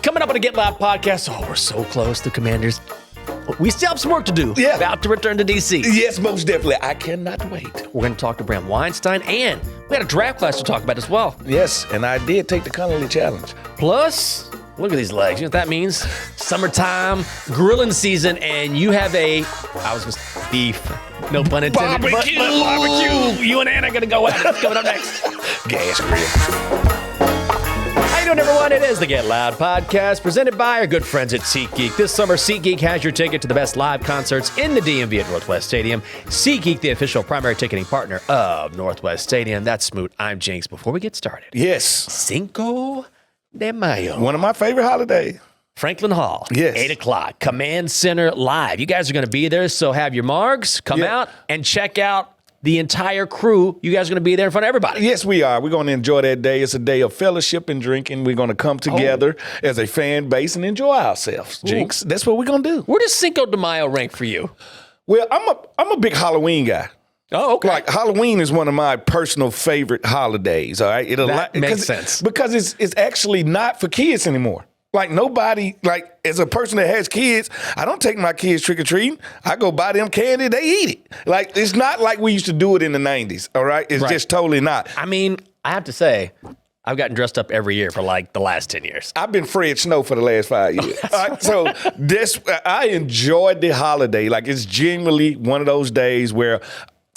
Coming up on the Get Loud podcast. Oh, we're so close to Commanders. We still have some work to do. Yeah. About to return to D.C. Yes, most definitely. I cannot wait. We're going to talk to Bram Weinstein, and we had a draft class to talk about as well. Yes, and I did take the Conerly challenge. Plus, look at these legs. You know what that means? Summertime, grilling season, and you have beef. No pun intended. Barbecue. But barbecue. You and Anna are going to go at it. It's coming up next. Gas grill. How you doing, everyone? It is the Get Loud podcast presented by our good friends at SeatGeek. This summer, SeatGeek has your ticket to the best live concerts in the DMV at Northwest Stadium. SeatGeek, the official primary ticketing partner of Northwest Stadium. That's Smoot. I'm Jinx. Before we get started, Yes. Cinco de Mayo. One of my favorite holidays. Franklin Hall, Yes. 8 o'clock, Command Center Live. You guys are going to be there, so have your margs. Come out and check out the entire crew. You guys are going to be there in front of everybody. Yes, we are. We're going to enjoy that day. It's a day of fellowship and drinking. We're going to come together as a fan base and enjoy ourselves, Jinx. That's what we're going to do. Where does Cinco de Mayo rank for you? Well, I'm a big Halloween guy. Oh, okay. Like, Halloween is one of my personal favorite holidays, all right? That makes sense. Because it's actually not for kids anymore. Like, nobody, like, as a person that has kids, I don't take my kids trick-or-treating. I go buy them candy, they eat it. Like, it's not like we used to do it in the 90s, all right? It's just totally not. I mean, I have to say, I've gotten dressed up every year for like the last 10 years. I've been Fred Snow for the last 5 years. All right, so I enjoyed the holiday. Like, it's genuinely one of those days where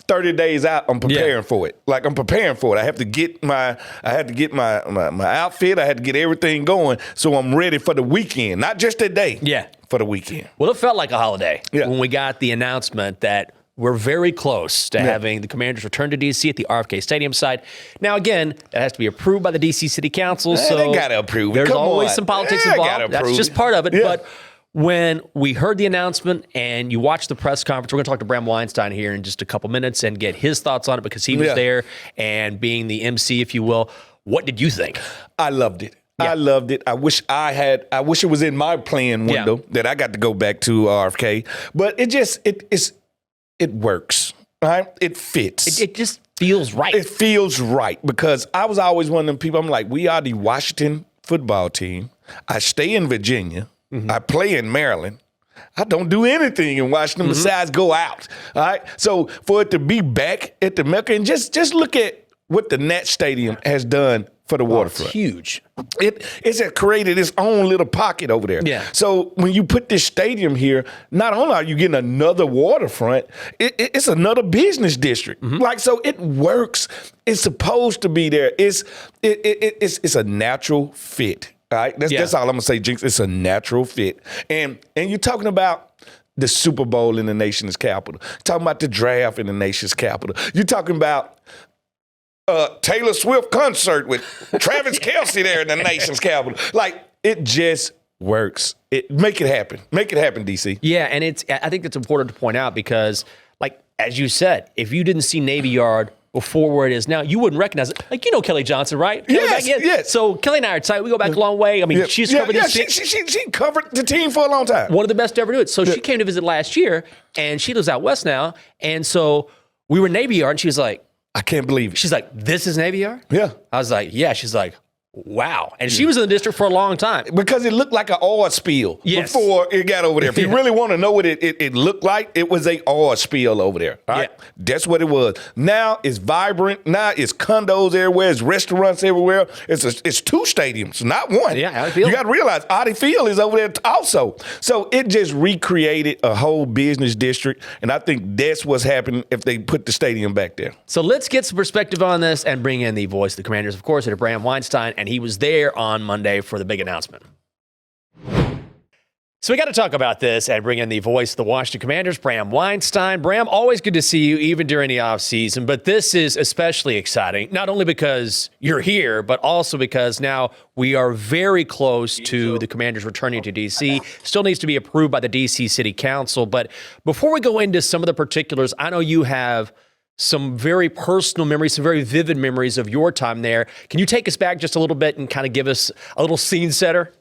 30 days out, I'm preparing for it. Like, I'm preparing for it. I have to get my outfit. I had to get everything going so I'm ready for the weekend. Not just that day. Yeah. For the weekend. Well, it felt like a holiday when we got the announcement that we're very close to having the Commanders return to D.C. at the RFK Stadium site. Now, again, it has to be approved by the D.C. City Council. So they got to approve it. There's Come always on. some politics They involved. gotta That's approve just it. part of it. Yeah. But when we heard the announcement and you watched the press conference, we're going to talk to Bram Weinstein here in just a couple minutes and get his thoughts on it because he was there and being the MC, if you will. What did you think? I loved it. I loved it. I wish it was in my playing window that I got to go back to RFK. But it works. Right? It fits. It just feels right. It feels right because I was always one of them people. I'm like, we are the Washington football team. I stay in Virginia. I play in Maryland. I don't do anything in Washington besides go out. All right. So for it to be back at the Mecca and just look at what the Nat Stadium has done for the waterfront. It's huge. It's created its own little pocket over there. Yeah. So when you put this stadium here, not only are you getting another waterfront, it's another business district. Like, so it works. It's supposed to be there. It's a natural fit. All right, that's all I'm gonna say, Jinx. It's a natural fit, and you're talking about the Super Bowl in the nation's capital. You're talking about the draft in the nation's capital. You're talking about Taylor Swift concert with Travis Kelce there in the nation's capital. Like, it just works. Make it happen. Make it happen, DC. Yeah, and I think it's important to point out because, like, as you said, if you didn't see Navy Yard before where it is now, you wouldn't recognize it. Like, you know Kelly Johnson, right? Yes. So Kelly and I are tight. We go back a long way. I mean, she's covered this team. She covered the team for a long time. One of the best to ever do it. So she came to visit last year, and she lives out west now. And so we were Navy Yard, and she was like, I can't believe it. she's like, this is Navy Yard? Yeah. I was like, yeah. She's like, wow. And she was in the district for a long time. Because it looked like an oil spill before it got over there. If you really want to know what it looked like, it was a oil spill over there. All right? That's what it was. Now it's vibrant. Now it's condos everywhere. It's restaurants everywhere. It's two stadiums, not one. Yeah, Audi Field. You got to realize Audi Field is over there also. So it just recreated a whole business district, and I think that's what's happening if they put the stadium back there. So let's get some perspective on this and bring in the voice of the Commanders, of course, Bram Weinstein. And he was there on Monday for the big announcement. So we got to talk about this and bring in the voice of the Washington Commanders, Bram Weinstein. Bram, always good to see you, even during the offseason. But this is especially exciting, not only because you're here, but also because now we are very close to the Commanders returning to D.C. Still needs to be approved by the D.C. City Council. But before we go into some of the particulars, I know you have some very personal memories, some very vivid memories of your time there. Can you take us back just a little bit and kind of give us a little scene setter?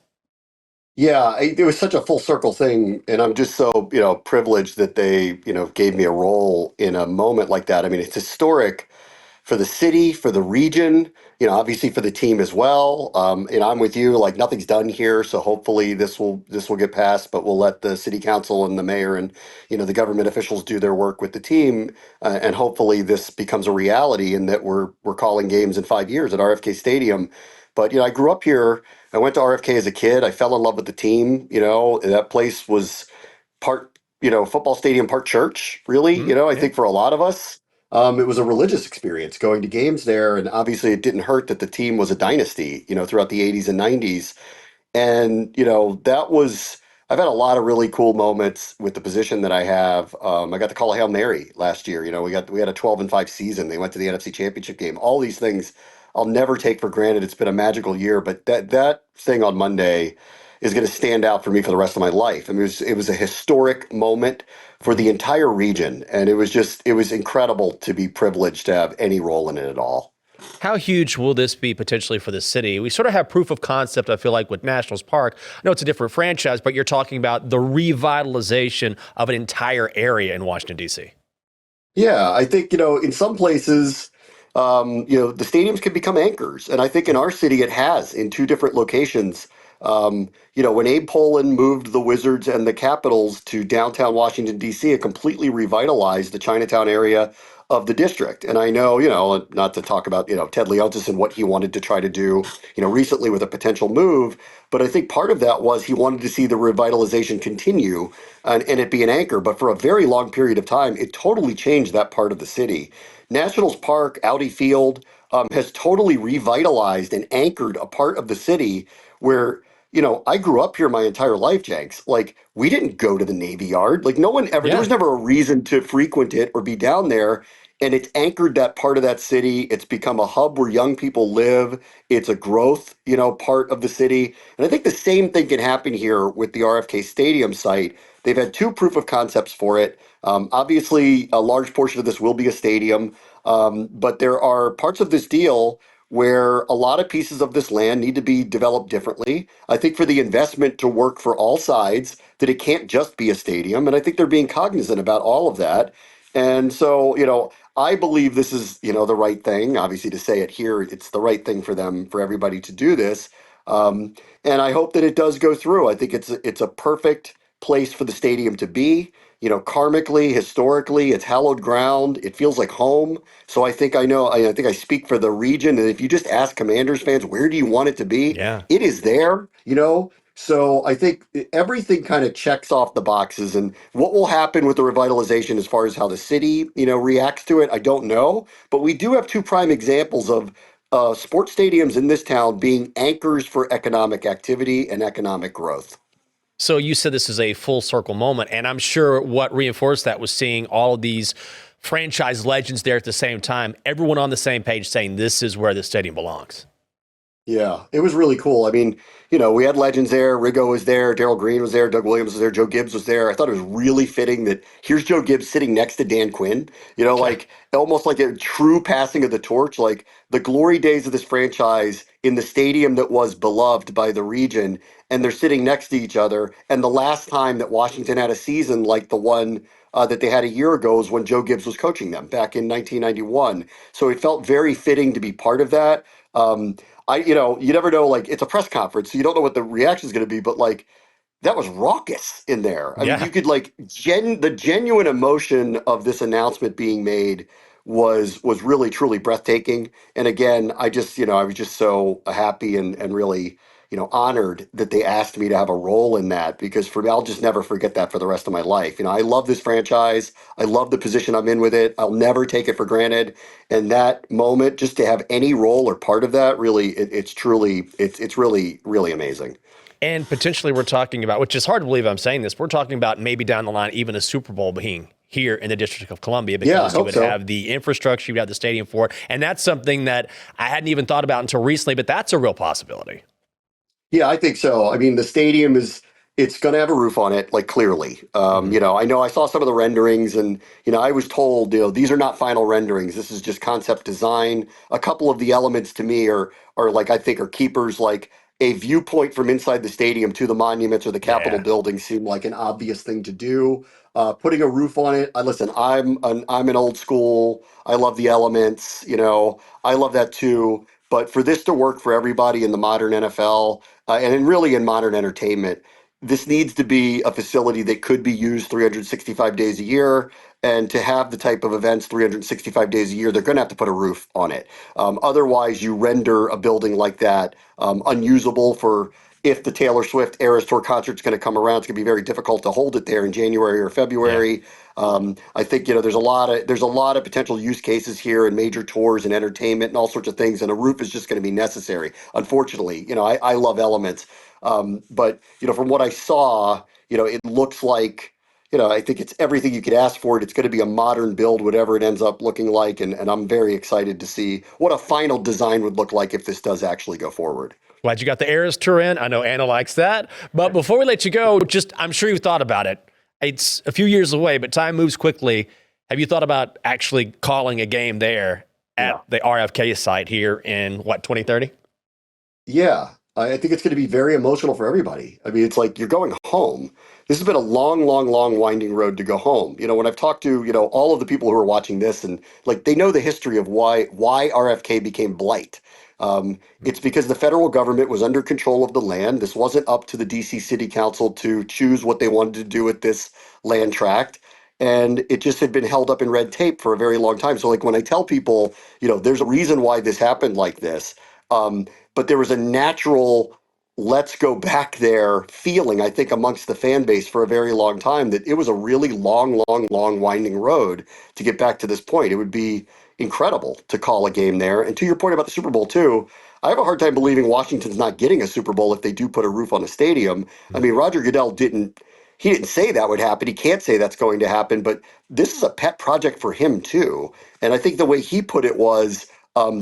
Yeah, it was such a full circle thing, and I'm just so, privileged that they, gave me a role in a moment like that. I mean, it's historic for the city, for the region, obviously for the team as well. And I'm with you, like nothing's done here. So hopefully this will get passed, but we'll let the city council and the mayor and, the government officials do their work with the team. And hopefully this becomes a reality and that we're calling games in 5 years at RFK Stadium. But, I grew up here. I went to RFK as a kid. I fell in love with the team. That place was part, football stadium, part church, really. I Yeah. think for a lot of us, it was a religious experience going to games there. And obviously, it didn't hurt that the team was a dynasty, throughout the 80s and 90s. And, I've had a lot of really cool moments with the position that I have. I got to call a Hail Mary last year. We had a 12-5 season. They went to the NFC Championship game. All these things I'll never take for granted. It's been a magical year, but that thing on Monday is going to stand out for me for the rest of my life. I mean, it was a historic moment for the entire region, and it was incredible to be privileged to have any role in it at all. How huge will this be potentially for the city? We sort of have proof of concept, I feel like, with Nationals Park. I know it's a different franchise, but you're talking about the revitalization of an entire area in Washington, D.C. Yeah, I think, in some places, the stadiums can become anchors. And I think in our city, it has in two different locations. When Abe Pollin moved the Wizards and the Capitals to downtown Washington, D.C., it completely revitalized the Chinatown area of the district. And I know, not to talk about, Ted Leonsis and what he wanted to try to do, recently with a potential move, but I think part of that was he wanted to see the revitalization continue and it be an anchor. But for a very long period of time, it totally changed that part of the city. Nationals Park, Audi Field, has totally revitalized and anchored a part of the city where, I grew up here my entire life, Jenks. Like, we didn't go to the Navy Yard. Like, no one ever, there Yeah. was never a reason to frequent it or be down there. And it's anchored that part of that city. It's become a hub where young people live. It's a growth, part of the city. And I think the same thing can happen here with the RFK Stadium site. They've had two proof of concepts for it. Obviously, a large portion of this will be a stadium, but there are parts of this deal where a lot of pieces of this land need to be developed differently. I think for the investment to work for all sides, that it can't just be a stadium. And I think they're being cognizant about all of that. And so, I believe this is, the right thing. Obviously, to say it here, it's the right thing for them, for everybody to do this. And I hope that it does go through. I think it's a perfect place for the stadium to be. Karmically, historically, it's hallowed ground. It feels like home. So I think I know. I think I speak for the region. And if you just ask Commanders fans, where do you want it to be? Yeah. It is there. So I think everything kind of checks off the boxes. And what will happen with the revitalization as far as how the city, reacts to it, I don't know. But we do have two prime examples of sports stadiums in this town being anchors for economic activity and economic growth. So you said this is a full circle moment, and I'm sure what reinforced that was seeing all of these franchise legends there at the same time, everyone on the same page saying this is where the stadium belongs. Yeah, it was really cool. I mean, we had legends there. Riggo was there. Darryl Green was there. Doug Williams was there. Joe Gibbs was there. I thought it was really fitting that here's Joe Gibbs sitting next to Dan Quinn, Yeah. like almost like a true passing of the torch, like the glory days of this franchise in the stadium that was beloved by the region. And they're sitting next to each other. And the last time that Washington had a season like the one that they had a year ago was when Joe Gibbs was coaching them back in 1991. So it felt very fitting to be part of that. You never know, like it's a press conference, so you don't know what the reaction is going to be, but like that was raucous in there. I mean, Yeah. you could like the genuine emotion of this announcement being made was really truly breathtaking. And again, I was just so happy and really, honored that they asked me to have a role in that because for me, I'll just never forget that for the rest of my life. I love this franchise. I love the position I'm in with it. I'll never take it for granted. And that moment, just to have any role or part of that, really, it's really, really amazing. And potentially we're talking about, which is hard to believe I'm saying this, we're talking about maybe down the line, even a Super Bowl being here in the District of Columbia Yeah, I because you hope would so. have the infrastructure, you would have the stadium for it. And that's something that I hadn't even thought about until recently, but that's a real possibility. Yeah, I think so. I mean, the stadium it's going to have a roof on it, like clearly. Mhm. I know I saw some of the renderings and, I was told, these are not final renderings. This is just concept design. A couple of the elements to me are like, I think are keepers, like a viewpoint from inside the stadium to the monuments or the Capitol Yeah. building seemed like an obvious thing to do. Putting a roof on it. Listen, I'm an old school. I love the elements, I love that too. But for this to work for everybody in the modern NFL and really in modern entertainment, this needs to be a facility that could be used 365 days a year. And to have the type of events 365 days a year, they're going to have to put a roof on it. Otherwise, you render a building like that unusable for if the Taylor Swift Eras Tour concert's going to come around. It's going to be very difficult to hold it there in January or February. I think there's a lot of potential use cases here in major tours and entertainment and all sorts of things, and a roof is just going to be necessary. Unfortunately, I love elements, but from what I saw, it looks like. I think it's everything you could ask for it. It's going to be a modern build, whatever it ends up looking like. And I'm very excited to see what a final design would look like if this does actually go forward. Glad you got the Eras Tour in. I know Anna likes that. But before we let you go, I'm sure you've thought about it. It's a few years away, but time moves quickly. Have you thought about actually calling a game there at the RFK site here in, 2030? Yeah, I think it's going to be very emotional for everybody. I mean, it's like you're going home. This has been a long, long, long winding road to go home. When I've talked to, all of the people who are watching this and they know the history of why RFK became blight. It's because the federal government was under control of the land. This wasn't up to the DC City Council to choose what they wanted to do with this land tract. And it just had been held up in red tape for a very long time. So when I tell people, there's a reason why this happened like this, but there was a natural let's go back there feeling, I think, amongst the fan base for a very long time that it was a really long, long, long winding road to get back to this point. It would be incredible to call a game there. And to your point about the Super Bowl, too, I have a hard time believing Washington's not getting a Super Bowl if they do put a roof on a stadium. I mean, Roger Goodell didn't say that would happen. He can't say that's going to happen, but this is a pet project for him, too. And I think the way he put it was,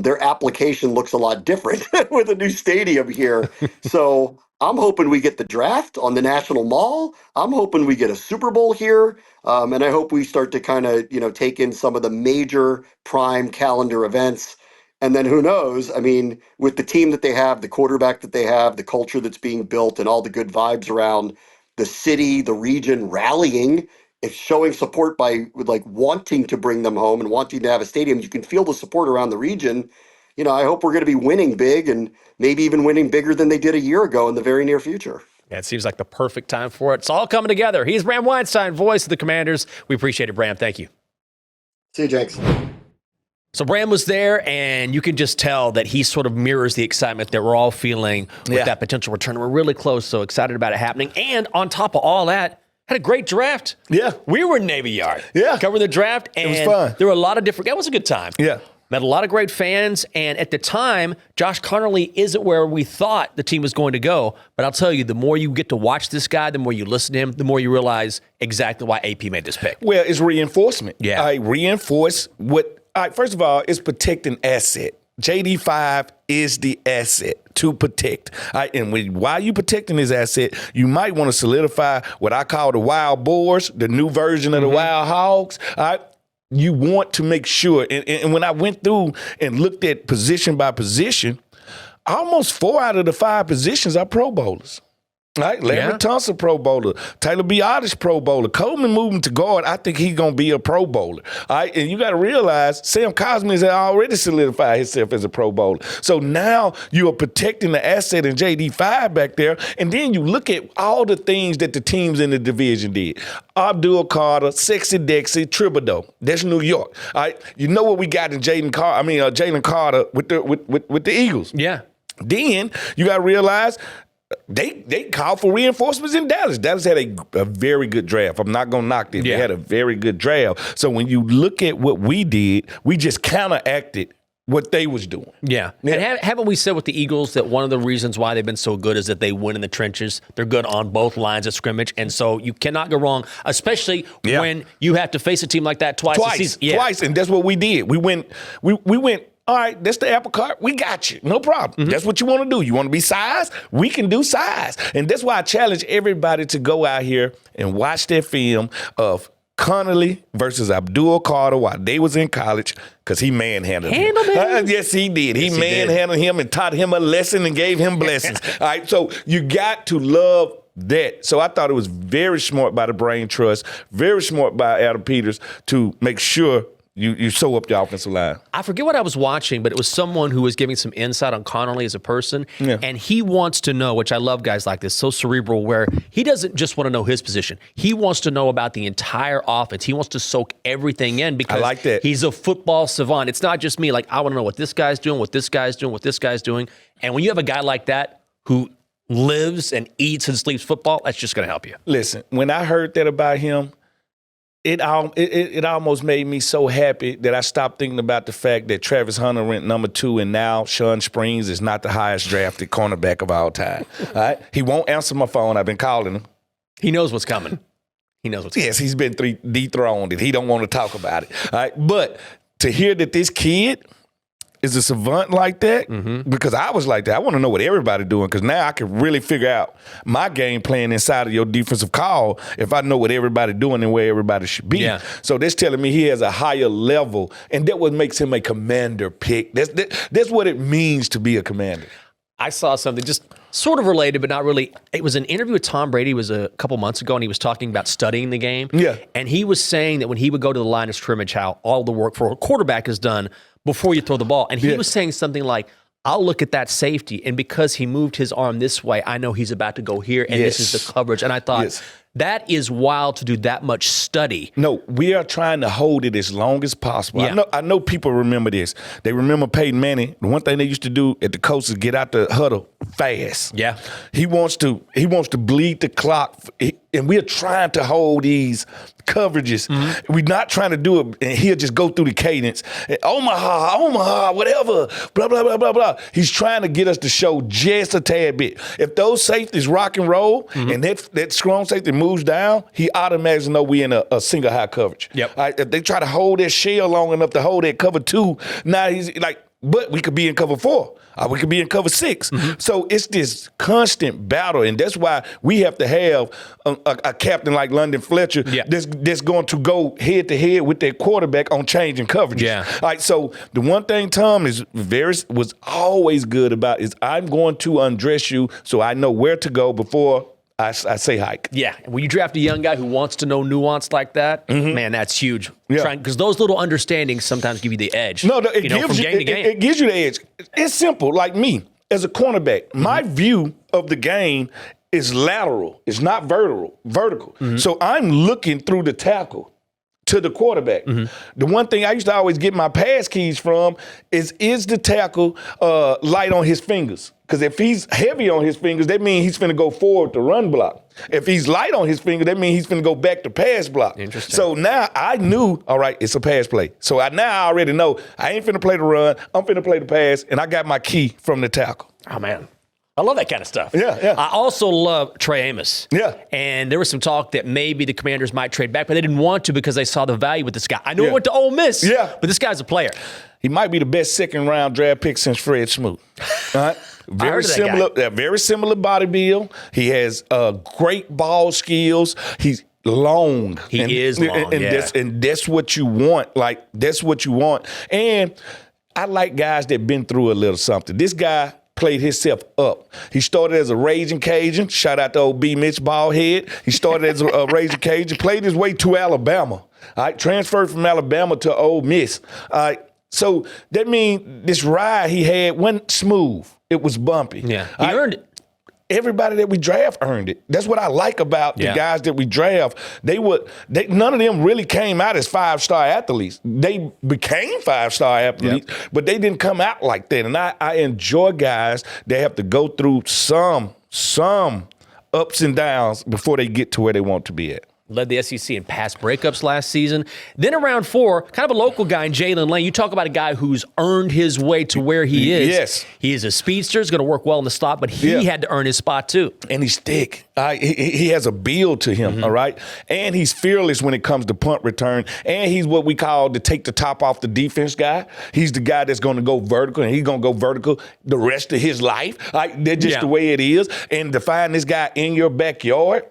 their application looks a lot different with a new stadium here. So I'm hoping we get the draft on the National Mall. I'm hoping we get a Super Bowl here. And I hope we start to kind of, take in some of the major prime calendar events. And then who knows? I mean, with the team that they have, the quarterback that they have, the culture that's being built and all the good vibes around the city, the region rallying, it's showing support by wanting to bring them home and wanting to have a stadium. You can feel the support around the region. I hope we're going to be winning big and maybe even winning bigger than they did a year ago in the very near future. Yeah, it seems like the perfect time for it. It's all coming together. He's Bram Weinstein, voice of the Commanders. We appreciate it, Bram. Thank you. See you, Jenks. So Bram was there, and you can just tell that he sort of mirrors the excitement that we're all feeling with that potential return. We're really close, so excited about it happening. And on top of all that, had a great draft. Yeah. We were in Navy Yard. Yeah. Covering the draft. And it was fun. There were a lot of different, that was a good time. Yeah. Met a lot of great fans. And at the time, Josh Conerly isn't where we thought the team was going to go. But I'll tell you, the more you get to watch this guy, the more you listen to him, the more you realize exactly why AP made this pick. Well, it's reinforcement. Yeah. I reinforce first of all, it's protecting asset. JD5 is the asset to protect. And while you protecting his asset, you might want to solidify what I call the wild boars, the new version of the wild hogs. You want to make sure. And when I went through and looked at position by position, almost 4 out of the 5 positions are Pro Bowlers. Right, Larry Tunsil, Pro Bowler. Taylor Biotis, Pro Bowler. Coleman moving to guard, I think he's going to be a Pro Bowler. All right, and you got to realize Sam Cosmi has already solidified himself as a Pro Bowler. So now you are protecting the asset in JD5 back there, and then you look at all the things that the teams in the division did. Abdul Carter, Sexy Dexy, Thibodeau. That's New York. All right, you know what we got in Jalen Carter with the Eagles. Yeah. Then you got to realize they called for reinforcements in Dallas. Dallas had a very good draft. I'm not going to knock them. Yeah. They had a very good draft. So when you look at what we did, we just counteracted what they was doing. Yeah. And haven't we said with the Eagles that one of the reasons why they've been so good is that they win in the trenches? They're good on both lines of scrimmage. And so you cannot go wrong, especially when you have to face a team like that twice a season. Twice. And that's what we did. We went, all right, that's the apple cart. We got you. No problem. Mm-hmm. That's what you want to do. You want to be size? We can do size. And that's why I challenge everybody to go out here and watch that film of Conerly versus Abdul Carter while they was in college, because he manhandled him. Yes, he did. He manhandled him and taught him a lesson and gave him blessings. All right, so you got to love that. So I thought it was very smart by the Brain Trust, very smart by Adam Peters to make sure You sew up the offensive line. I forget what I was watching, but it was someone who was giving some insight on Conerly as a person. Yeah. And he wants to know, which I love guys like this, so cerebral, where he doesn't just want to know his position. He wants to know about the entire offense. He wants to soak everything in because I like that. He's a football savant. It's not just me. Like, I want to know what this guy's doing, what this guy's doing, what this guy's doing. And when you have a guy like that who lives and eats and sleeps football, that's just going to help you. Listen, when I heard that about him, it almost made me so happy that I stopped thinking about the fact that Travis Hunter went number 2 and now Sean Springs is not the highest drafted cornerback of all time. All right? He won't answer my phone. I've been calling him. He knows what's coming. He knows what's coming. Yes, he's been dethroned and he don't want to talk about it. All right? But to hear that this kid is a savant like that, because I was like that. I want to know what everybody doing because now I can really figure out my game plan inside of your defensive call if I know what everybody doing and where everybody should be. Yeah. So that's telling me he has a higher level, and that what makes him a commander pick. That's what it means to be a commander. I saw something just sort of related, but not really. It was an interview with Tom Brady. It was a couple months ago, and he was talking about studying the game. Yeah. And he was saying that when he would go to the line of scrimmage, how all the work for a quarterback is done before you throw the ball. And he was saying something like, I'll look at that safety, and because he moved his arm this way, I know he's about to go here, and this is the coverage. And I thought, that is wild to do that much study. No, we are trying to hold it as long as possible. Yeah. I know people remember this. They remember Peyton Manning. The one thing they used to do at the coast is get out the huddle fast. Yeah. He wants to bleed the clock, and we're trying to hold these coverages. We're not trying to do it, and he'll just go through the cadence. Omaha, whatever, blah, blah, blah, blah, blah. He's trying to get us to show just a tad bit. If those safeties rock and roll, and that strong safety moves down, he automatically know we in a single high coverage. Yep. Right? If they try to hold that shell long enough to hold that cover 2, now he's like, but we could be in cover 4. We could be in cover 6. So it's this constant battle, and that's why we have to have a captain like London Fletcher that's going to go head-to-head with their quarterback on changing coverages. Yeah. All right, so the one thing Tom was always good about is I'm going to undress you so I know where to go before I say hike. Yeah, when you draft a young guy who wants to know nuance like that, man, that's huge. Yeah. Because those little understandings sometimes give you the edge. No, it gives from game to game. It gives you the edge. It's simple. Like me, as a cornerback, my view of the game is lateral. It's not vertical. So I'm looking through the tackle to the quarterback. The one thing I used to always get my pass keys from is the tackle light on his fingers? Because if he's heavy on his fingers, that means he's finna go forward to run block. If he's light on his finger, that means he's finna go back to pass block. Interesting. So now I knew, all right, it's a pass play. So I already know I ain't finna play the run, I'm finna play the pass, and I got my key from the tackle. Oh, man. I love that kind of stuff. Yeah. I also love Trey Amos. Yeah. And there was some talk that maybe the Commanders might trade back, but they didn't want to because they saw the value with this guy. I know he went to Ole Miss, but this guy's a player. He might be the best second-round draft pick since Fred Smoot. All right? Very similar body build. He has great ball skills. He's long. He is long, and that's what you want. Like, that's what you want. And I like guys that been through a little something. This guy played himself up. He started as a Raging Cajun. Shout out to old B. Mitch Ballhead. He started as a Raging Cajun, played his way to Alabama. All right, transferred from Alabama to Ole Miss. All right, so that means this ride he had wasn't smooth. It was bumpy. Yeah, he earned it. Everybody that we draft earned it. That's what I like about the guys that we draft. None of them really came out as 5-star athletes. They became 5-star athletes, but they didn't come out like that. And I enjoy guys that have to go through some ups and downs before they get to where they want to be at. Led the SEC in pass breakups last season. Then around 4, kind of a local guy in Jalen Lane. You talk about a guy who's earned his way to where he is. Yes. He is a speedster. He's going to work well in the slot, but he had to earn his spot too. And he's thick. He has a build to him, all right? And he's fearless when it comes to punt return. And he's what we call to take the top off the defense guy. He's the guy that's going to go vertical, and he's going to go vertical the rest of his life. That's just the way it is. And to find this guy in your backyard,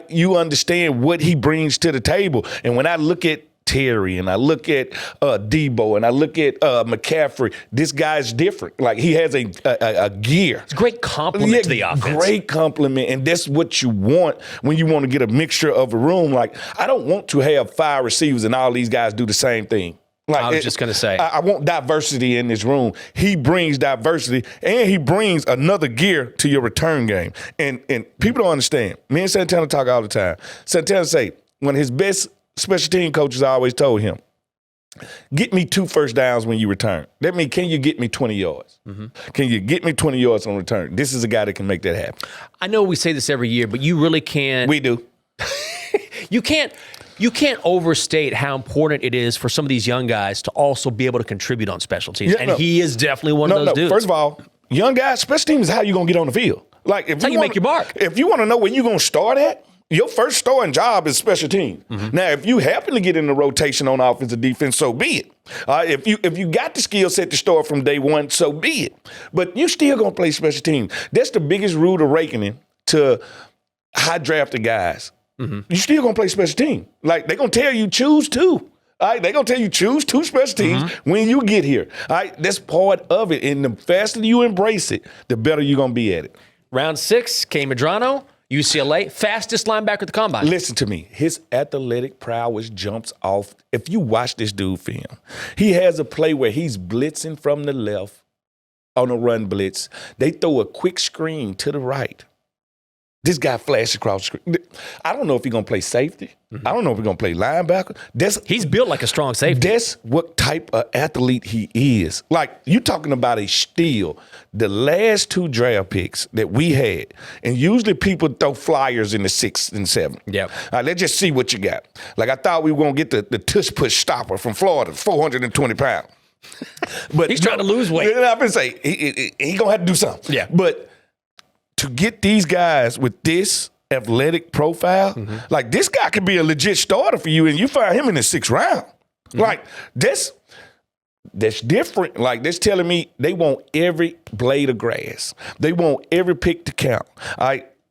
you understand what he brings to the table. And when I look at Terry and I look at Debo and I look at McCaffrey, this guy's different. Like, he has a gear. It's a great compliment to the offense. Great compliment, and that's what you want when you want to get a mixture of a room. Like, I don't want to have 5 receivers and all these guys do the same thing. Like, I was just going to say. I want diversity in this room. He brings diversity, and he brings another gear to your return game. And people don't understand. Me and Santana talk all the time. Santana say, one of his best special team coaches always told him, get me 2 first downs when you return. That means, can you get me 20 yards? Mm-hmm. Can you get me 20 yards on return? This is a guy that can make that happen. I know we say this every year, but you really can't. We do. You can't overstate how important it is for some of these young guys to also be able to contribute on special teams. Yeah, and he is definitely one of those dudes. First of all, young guys, special teams is how you're going to get on the field. Like, if how you make your mark. If you want to know where you're going to start at, your first starting job is special teams. Mm-hmm. Now, if you happen to get in the rotation on offense or defense, so be it. If you got the skill set to start from day one, so be it. But you still going to play special teams. That's the biggest rude awakening to high drafted guys. Mm-hmm. You still going to play special teams. Like, they're going to tell you choose 2. All right, they're going to tell you choose 2 special teams when you get here. All right, that's part of it. And the faster you embrace it, the better you're going to be at it. Round 6, K. Medrano, UCLA, fastest linebacker at the combine. Listen to me. His athletic prowess jumps off. If you watch this dude film, he has a play where he's blitzing from the left on a run blitz. They throw a quick screen to the right. This guy flashes across the screen. I don't know if he's going to play safety. Mm-hmm. I don't know if he's going to play linebacker. He's built like a strong safety. That's what type of athlete he is. Like, you talking about a steal. The last 2 draft picks that we had, and usually people throw flyers in the 6th and 7th. Yep. Let's just see what you got. Like, I thought we were going to get the tush push stopper from Florida, 420 pounds. But he's trying to lose weight. I'm going to say, he going to have to do something. Yeah. But to get these guys with this athletic profile, like, this guy could be a legit starter for you, and you find him in the 6th round. Mm-hmm. Like, that's different. Like, that's telling me they want every blade of grass. They want every pick to count.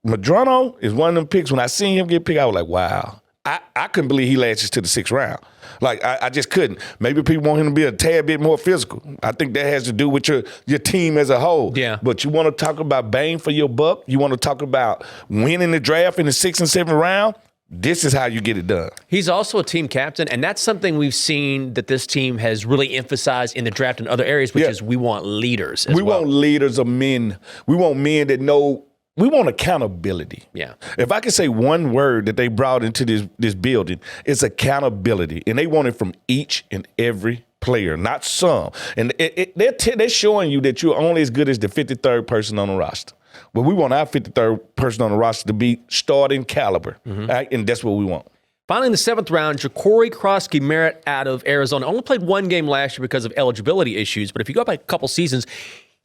Medrano is one of them picks. When I seen him get picked, I was like, wow. I couldn't believe he latches to the 6th round. Like, I just couldn't. Maybe people want him to be a tad bit more physical. I think that has to do with your team as a whole. Yeah. But you want to talk about bang for your buck? You want to talk about winning the draft in the 6th and 7th round? This is how you get it done. He's also a team captain, and that's something we've seen that this team has really emphasized in the draft and other areas, which is we want leaders as well. We want leaders of men. We want men that know. We want accountability. Yeah. If I could say one word that they brought into this building, it's accountability. And they want it from each and every player, not some. And they're showing you that you're only as good as the 53rd person on the roster. Well, we want our 53rd person on the roster to be starting caliber. Right? And that's what we want. Finally, in the 7th round, Ja'Cory Krosky-Merritt out of Arizona. Only played 1 game last year because of eligibility issues. But if you go back a couple seasons,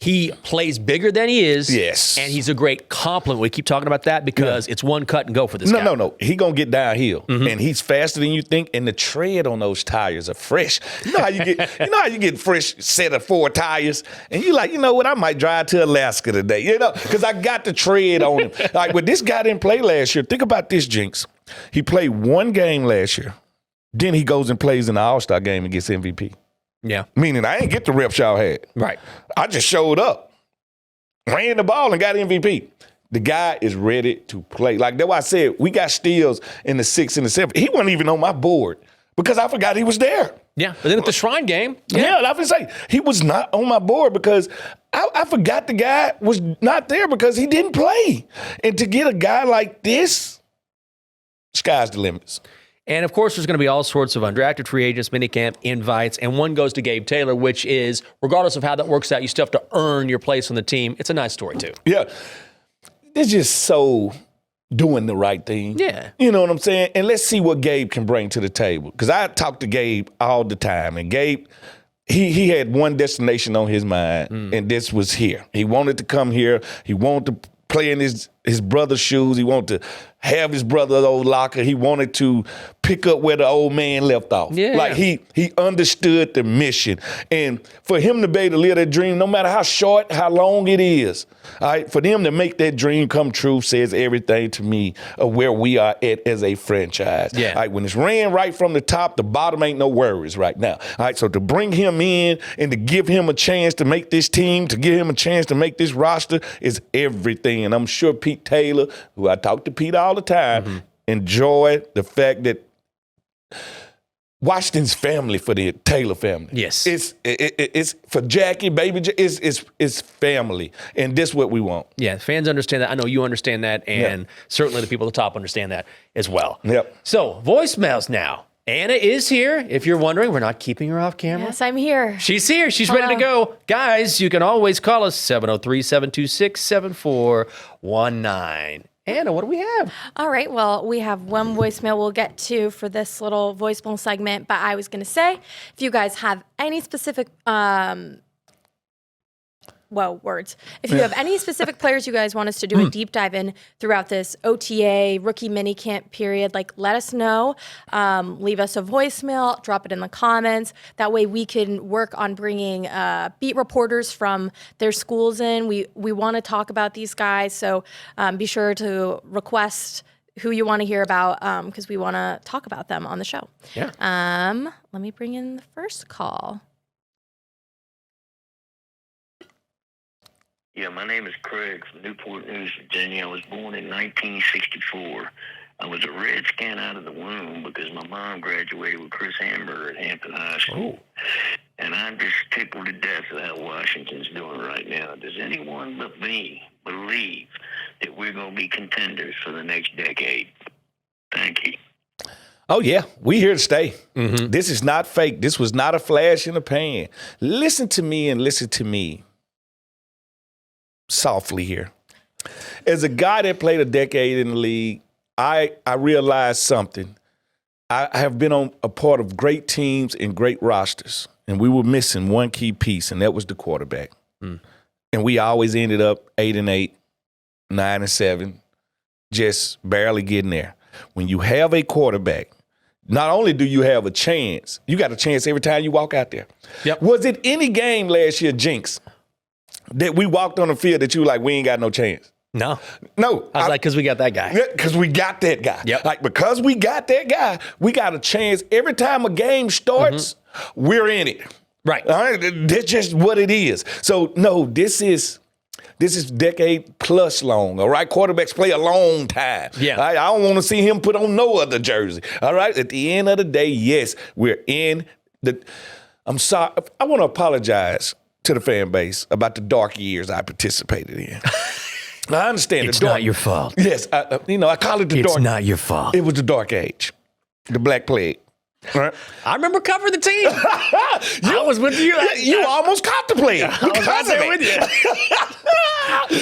he plays bigger than he is. Yes. And he's a great compliment. We keep talking about that because it's one cut and go for this guy. No. He going to get downhill. And he's faster than you think. And the tread on those tires are fresh. You know how you get fresh set of 4 tires? And you like, you know what? I might drive to Alaska today. You know, because I got the tread on him. Like, but this guy didn't play last year. Think about this, Jinx. He played 1 game last year. Then he goes and plays in the All-Star game and gets MVP. Yeah. Meaning I ain't get the reps y'all had. Right. I just showed up, ran the ball, and got MVP. The guy is ready to play. Like, that's why I said we got steals in the 6th and the 7th. He wasn't even on my board because I forgot he was there. Yeah. But then at the Shrine game. Yeah, I was say he was not on my board because I forgot the guy was not there because he didn't play. And to get a guy like this, sky's the limits. And, of course, there's going to be all sorts of undrafted free agents, minicamp, invites, and one goes to Gabe Taylor, which is, regardless of how that works out, you still have to earn your place on the team. It's a nice story, too. Yeah. It's just so doing the right thing. Yeah. You know what I'm saying? And let's see what Gabe can bring to the table. Because I talk to Gabe all the time, and Gabe, he had one destination on his mind, and this was here. He wanted to come here. He wanted to play in his brother's shoes. He wanted to have his brother's old locker. He wanted to pick up where the old man left off. Yeah. Like, he understood the mission. And for him to be able to live that dream, no matter how short, how long it is, all right, for them to make that dream come true says everything to me of where we are at as a franchise. Yeah. All right, when it's ran right from the top, the bottom ain't no worries right now. All right, so to bring him in and to give him a chance to make this team, to give him a chance to make this roster is everything. And I'm sure Pete Taylor, who I talk to Pete all the time, enjoy the fact that Washington's family for the Taylor family. Yes. It's for Jackie, baby. It's family, and this is what we want. Yeah, fans understand that. I know you understand that, and certainly the people at the top understand that as well. Yep. So, voicemails now. Anna is here. If you're wondering, we're not keeping her off camera. Yes, I'm here. She's here. She's ready to go. Guys, you can always call us 703-726-7419. Anna, what do we have? All right. Well, we have one voicemail we'll get to for this little voicemail segment. But I was going to say, if you guys have any specific, If you have any specific players you guys want us to do a deep dive in throughout this OTA rookie mini camp period, like let us know. Leave us a voicemail, drop it in the comments. That way we can work on bringing beat reporters from their schools in. We want to talk about these guys, so be sure to request who you want to hear about because we want to talk about them on the show. Yeah. Let me bring in the first call. Yeah, my name is Craig from Newport News, Virginia. I was born in 1964. I was a Redskin out of the womb because my mom graduated with Chris Hamburger at Hampton High School. And I'm just tickled to death at how Washington's doing right now. Does anyone but me believe that we're going to be contenders for the next decade? Thank you. Oh, yeah. We here to stay. This is not fake. This was not a flash in the pan. Listen to me and listen to me softly here. As a guy that played a decade in the league, I realized something. I have been on a part of great teams and great rosters, and we were missing one key piece, and that was the quarterback. And we always ended up 8-8, 9-7, just barely getting there. When you have a quarterback, not only do you have a chance, you got a chance every time you walk out there. Yep. Was it any game last year, Jinx, that we walked on the field that you were like, we ain't got no chance? No. No. I was like, because we got that guy. Because we got that guy. Yep. Like, because we got that guy, we got a chance. Every time a game starts, we're in it. Right. All right? That's just what it is. So, no, this is decade plus long, all right? Quarterbacks play a long time. Yeah. All right? I don't want to see him put on no other jersey, all right? At the end of the day, yes, we're in the – I'm sorry. I want to apologize to the fan base about the dark years I participated in. I understand. It's not your fault. Yes, I call it the dark. It's not your fault. It was the dark age, the Black Plague. All right? I remember covering the team. I was with you. You almost caught the play. I was right there with you.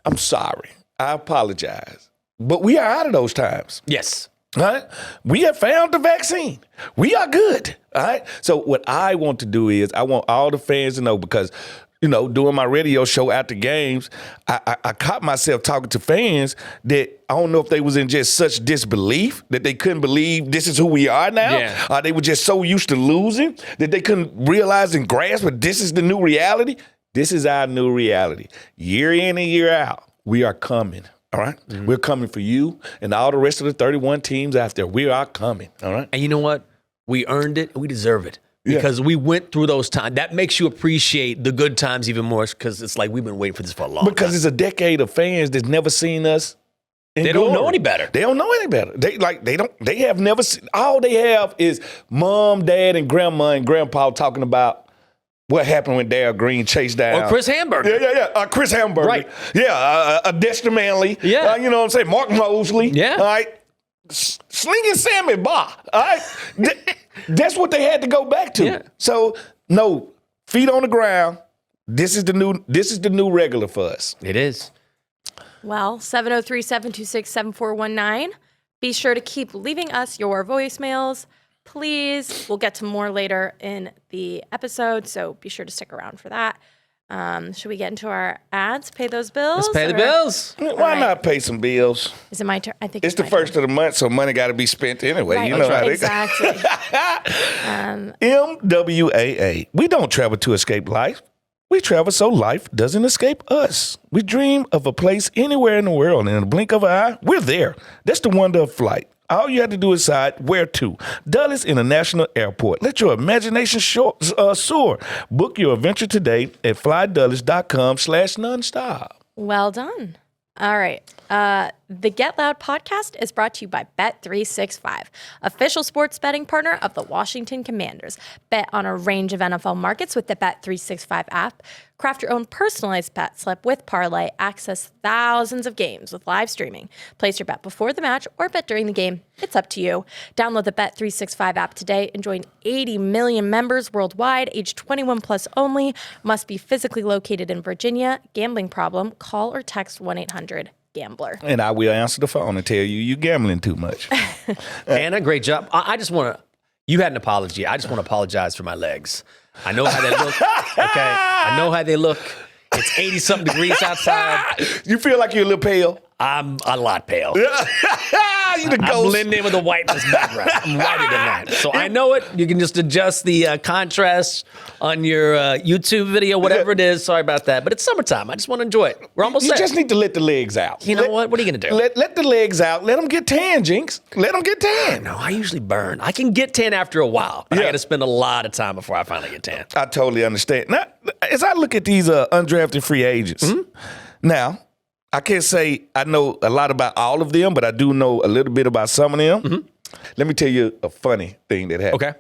I'm sorry. I apologize. But we are out of those times. Yes. All right? We have found the vaccine. We are good. All right? So what I want to do is I want all the fans to know because, doing my radio show after games, I caught myself talking to fans that I don't know if they was in just such disbelief that they couldn't believe this is who we are now. Yeah. They were just so used to losing that they couldn't realize and grasp that this is the new reality. This is our new reality. Year in and year out, we are coming. All right? We're coming for you and all the rest of the 31 teams out there. We are coming. All right? And you know what? We earned it and we deserve it. Because we went through those times. That makes you appreciate the good times even more because it's like we've been waiting for this for a long time. Because it's a decade of fans that's never seen us in They glory. don't know any better. They don't know any better. They have never seen, all they have is mom, dad, and grandma and grandpa talking about what happened when Darryl Green chased down. Or Chris Hamburger. Yeah. Chris Hamburger. Right. Yeah, Dexter Manley. Yeah. You know what I'm saying? Mark Mosley. Yeah. All right. Slinging Sammy Baugh. All right. That's what they had to go back to. Yeah. So, no, feet on the ground. This is the new regular for us. It is. Well, 703-726-7419. Be sure to keep leaving us your voicemails. Please, we'll get to more later in the episode, so be sure to stick around for that. Should we get into our ads? Pay those bills? Let's pay the bills. Why not pay some bills? Is it my turn? I think It's the my first turn. of the month, so money got to be spent anyway. Right, You know how they exactly. MWAA. We don't travel to escape life. We travel so life doesn't escape us. We dream of a place anywhere in the world, and in a blink of an eye, we're there. That's the wonder of flight. All you have to do is decide where to. Dulles International Airport. Let your imagination soar. Book your adventure today at flydulles.com/nonstop. Well done. All right. The Get Loud podcast is brought to you by Bet365, official sports betting partner of the Washington Commanders. Bet on a range of NFL markets with the Bet365 app. Craft your own personalized bet slip with Parlay. Access thousands of games with live streaming. Place your bet before the match or bet during the game. It's up to you. Download the Bet365 app today and join 80 million members worldwide, age 21 plus only. Must be physically located in Virginia. Gambling problem? Call or text 1-800-GAMBLER. And I will answer the phone and tell you you're gambling too much. Anna, great job. I just want to, you had an apology. I just want to apologize for my legs. I know how they look. Okay. I know how they look. It's 80-something degrees outside. You feel like you're a little pale? I'm a lot pale. You the I ghost. blend in with the whiteness background. I'm whiter than that. So I know it. You can just adjust the contrast on your YouTube video, whatever it is. Sorry about that. But it's summertime. I just want to enjoy it. We're almost You there. just need to let the legs out. You know what? What are you going to do? Let the legs out. Let them get tan, Jinx. Let them get tan. No, I usually burn. I can get tan after a while. But I Yeah. got to spend a lot of time before I finally get tan. I totally understand. Now, as I look at these undrafted free agents, now, I can't say I know a lot about all of them, but I do know a little bit about some of them. Let me tell you a funny thing that happened. Okay.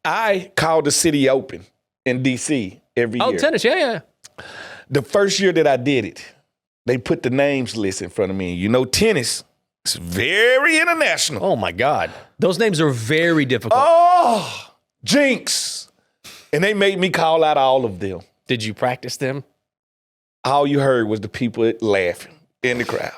I called the City Open in D.C. every year. Oh, tennis. Yeah. The first year that I did it, they put the names list in front of me. You know, tennis is very international. Oh, my God. Those names are very difficult. Oh, Jinx. And they made me call out all of them. Did you practice them? All you heard was the people laughing in the crowd.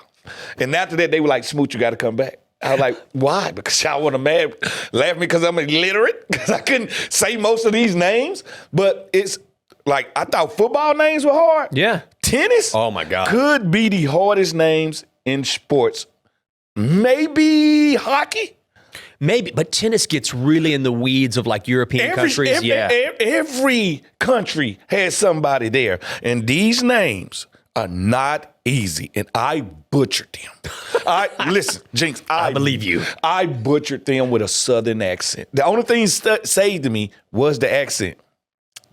And after that, they were like, Smoot, you got to come back. I was like, why? Because y'all want to laugh at me because I'm illiterate? Because I couldn't say most of these names? But it's like, I thought football names were hard. Yeah. Tennis? Oh, my God. Could be the hardest names in sports. Maybe hockey? Maybe, but tennis gets really in the weeds of like European countries. Every country has somebody there. And these names are not easy. And I butchered them. Listen, Jinx, I believe you. I butchered them with a Southern accent. The only thing saved me was the accent.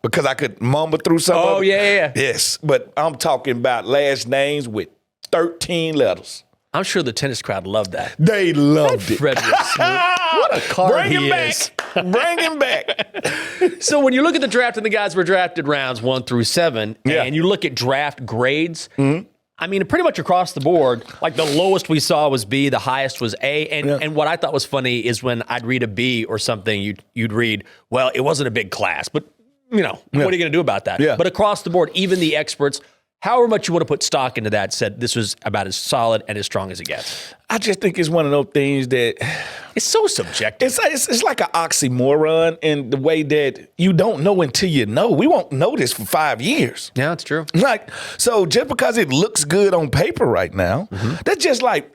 Because I could mumble through some of it. Yeah. Yes, but I'm talking about last names with 13 letters. I'm sure the tennis crowd loved that. They loved it. Frederick Smoot. What a card Bring he him is. back. Bring him back. So when you look at the draft and the guys were drafted rounds 1 through 7, Yeah. and you look at draft grades, I mean, pretty much across the board, like the lowest we saw was B, the highest was A. And what I thought was funny is when I'd read a B or something, you'd read, well, it wasn't a big class, but what are you going to do about that? Yeah. But across the board, even the experts, however much you want to put stock into that, said this was about as solid and as strong as it gets. I just think it's one of those things that It's so subjective. it's like an oxymoron in the way that you don't know until you know. We won't know this for 5 years. Yeah, it's true. Like, so just because it looks good on paper right now, that's just like,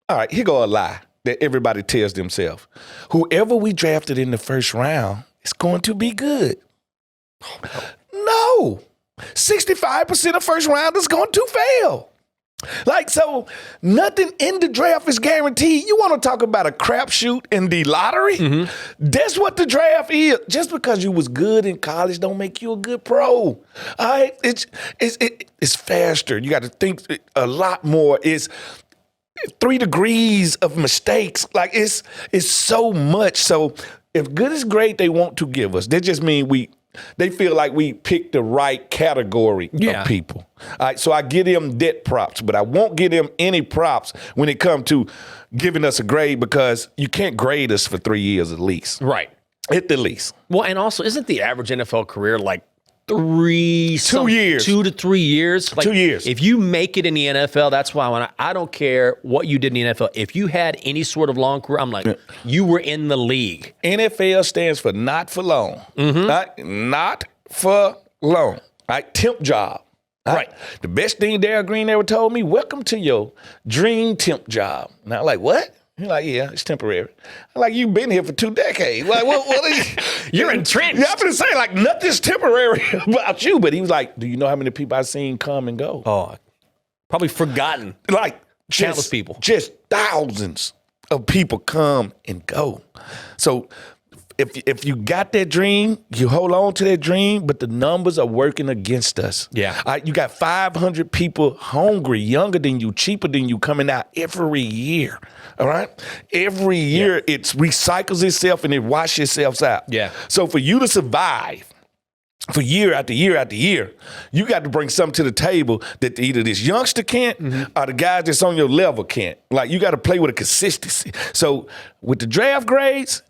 all right, here go a lie that everybody tells themselves. Whoever we drafted in the first round is going to be good. No. 65% of first rounders going to fail. Like, so nothing in the draft is guaranteed. You want to talk about a crapshoot in the lottery? That's what the draft is. Just because you was good in college don't make you a good pro. All right? It's faster. You got to think a lot more. It's 3 degrees of mistakes. Like, it's so much. So if good is great, they want to give us. That just means they feel like we picked the right category of people. All right, so I give them debt props, but I won't give them any props when it comes to giving us a grade because you can't grade us for 3 years at least. Right. At the least. Well, and also, isn't the average NFL career like 2 years? 2 to 3 years? Like, 2 years. If you make it in the NFL, that's why I don't care what you did in the NFL. If you had any sort of long career, I'm like, you were in the league. NFL stands for not for long. Right? Not for long. All right? Temp job. Right. The best thing Darryl Green ever told me, welcome to your dream temp job. And I'm like, what? He's like, yeah, it's temporary. I'm like, you've been here for 2 decades. Like, what are you? You're entrenched. Yeah, I'm going to say, like, nothing's temporary about you. But he was like, do you know how many people I've seen come and go? Oh, probably forgotten. Like, Countless people. Just thousands of people come and go. So if you got that dream, you hold on to that dream, but the numbers are working against us. Yeah. You got 500 people hungry, younger than you, cheaper than you, coming out every year. All right? Every year it recycles itself and it washes itself out. Yeah. So for you to survive for year after year after year, you got to bring something to the table that either this youngster can't or the guys that's on your level can't. Like, you got to play with a consistency. So with the draft grades,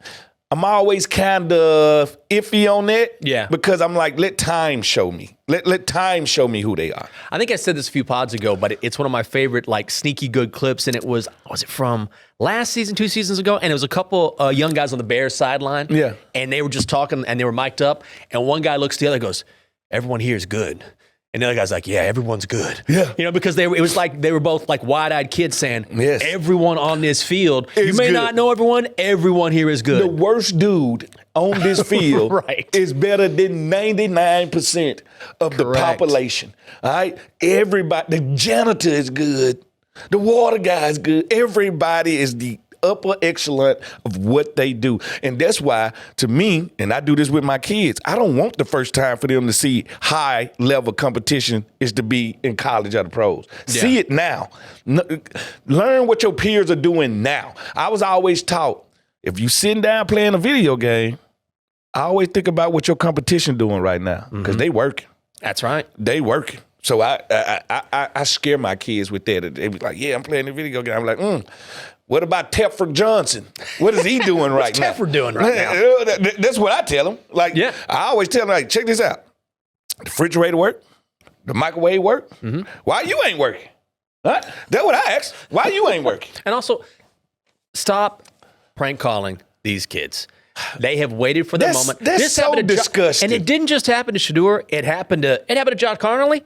I'm always kind of iffy on that. Yeah. Because I'm like, let time show me. Let time show me who they are. I think I said this a few pods ago, but it's one of my favorite, like, sneaky good clips. And it was it from last season, 2 seasons ago? And it was a couple young guys on the Bears sideline. Yeah. And they were just talking and they were mic'd up. And one guy looks to the other and goes, everyone here is good. And the other guy's like, yeah, everyone's good. Yeah. You know, because it was like they were both like wide-eyed kids saying, Yes. everyone on this field, you may good. not know everyone here is good. The worst dude on this field Right. is better than 99% of the Correct. population. All right? Everybody, the janitor is good. The water guy is good. Everybody is the upper echelon of what they do. And that's why, to me, and I do this with my kids, I don't want the first time for them to see high level competition is to be in college or the pros. Yeah. See it now. Learn what your peers are doing now. I was always taught, if you sitting down playing a video game, I always think about what your competition doing right now, because they working. That's right. They working. So I scare my kids with that. They be like, yeah, I'm playing a video game. I'm like, what about Teffer Johnson? What is he doing right now? What's Teffer doing right now? That's what I tell them. Like, Yeah. I always tell them, like, check this out. The refrigerator work. The microwave work. Why you ain't working? Huh? That's what I ask. Why you ain't working? And also, stop prank calling these kids. They have waited for the moment. That's so happened to disgusting. And it didn't just happen to Shador. It happened to Josh Conerly.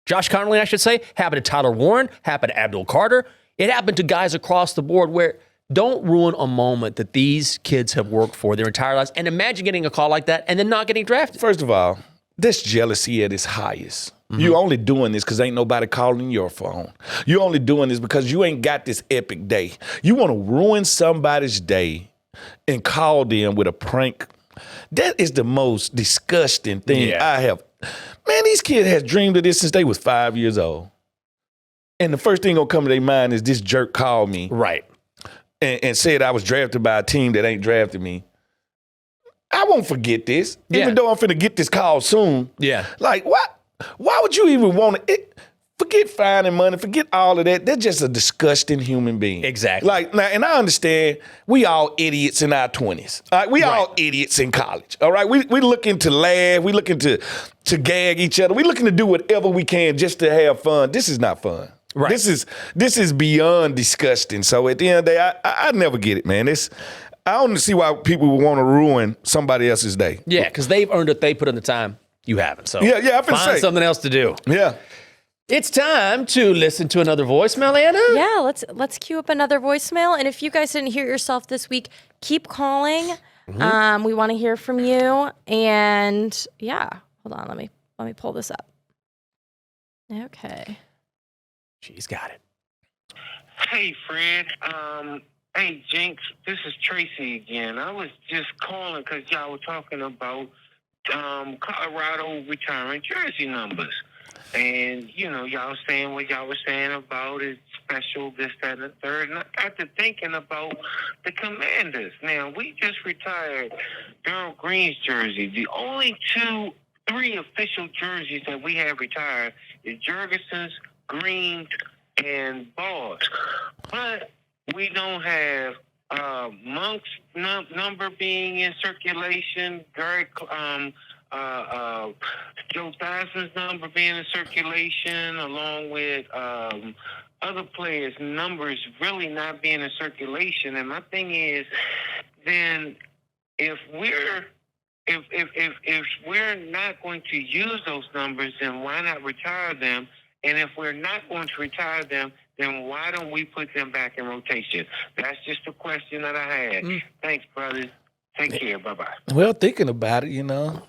Josh Conerly, I should say. Happened to Tyler Warren. Happened to Abdul Carter. It happened to guys across the board where don't ruin a moment that these kids have worked for their entire lives. And imagine getting a call like that and then not getting drafted. First of all, this jealousy at its highest. You only doing this because ain't nobody calling your phone. You only doing this because you ain't got this epic day. You want to ruin somebody's day and call them with a prank. That is the most disgusting thing I have. Man, these kids has dreamed of this since they was 5 years old. And the first thing gonna come to their mind is this jerk called me Right. and said I was drafted by a team that ain't drafted me. I won't forget this, even though I'm finna get this call soon. Yeah. Like, what? Why would you even want it? Forget finding money, forget all of that. They're just a disgusting human being. Exactly. Like, now, and I understand we all idiots in our 20s. All right? We all idiots in college. All right. We looking to laugh. We looking to gag each other. We looking to do whatever we can just to have fun. This is not fun. Right. This is beyond disgusting. So at the end of the day, I never get it, man. I don't see why people would want to ruin somebody else's day. Yeah, because they've earned it. They put in the time. You haven't. So Yeah, I'm finna find say. something else to do. Yeah. It's time to listen to another voicemail, Anna. Yeah, let's queue up another voicemail. And if you guys didn't hear yourself this week, keep calling. We want to hear from you. And yeah, hold on, let me pull this up. Okay. She's got it. Hey, Fred. Hey, Jinx. This is Tracy again. I was just calling because y'all were talking about Colorado retiring jersey numbers. And, you know, y'all saying what y'all were saying about it, special, this, that, and the third. And I got to thinking about the Commanders. Now, we just retired Daryl Green's jersey. The only 3 official jerseys that we have retired is Jurgensen's, Green's, and Ball's. But we don't have Monk's number being in circulation, Joe Dyson's number being in circulation, along with other players' numbers really not being in circulation. And my thing is, then if we're not going to use those numbers, then why not retire them? And if we're not going to retire them, then why don't we put them back in rotation? That's just a question that I had. Thanks, brothers. Take care. Bye-bye. Well, thinking about it, you know,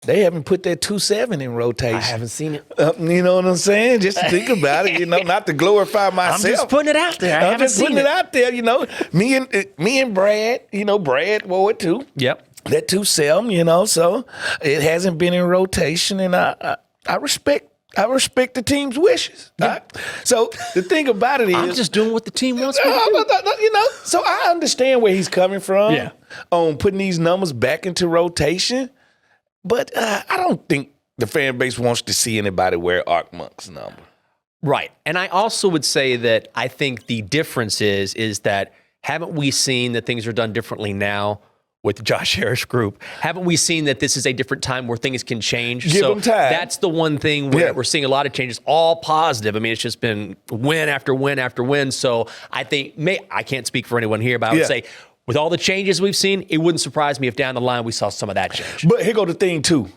they haven't put that 2-7 in rotation. I haven't seen it. You know what I'm saying? Just to think about it, you know, not to glorify myself. I'm just putting it out there. I'm just putting it out there, you know. Me and Brad, you know, Brad wore it too. Yep. That too seldom, so it hasn't been in rotation, and I respect the team's wishes. Yeah. Right? So the thing about it is, I'm just doing what the team wants me to do. So I understand where he's coming from Yeah. on putting these numbers back into rotation, but I don't think the fan base wants to see anybody wear Arc Monk's number. Right. And I also would say that I think the difference is that haven't we seen that things are done differently now with the Josh Harris group? Haven't we seen that this is a different time where things can change? Give them time. That's the one thing where we're seeing a lot of changes, all positive. I mean, it's just been win after win after win. So I think, I can't speak for anyone here, but I would say with all the changes we've seen, it wouldn't surprise me if down the line we saw some of that change. But here go the thing, too.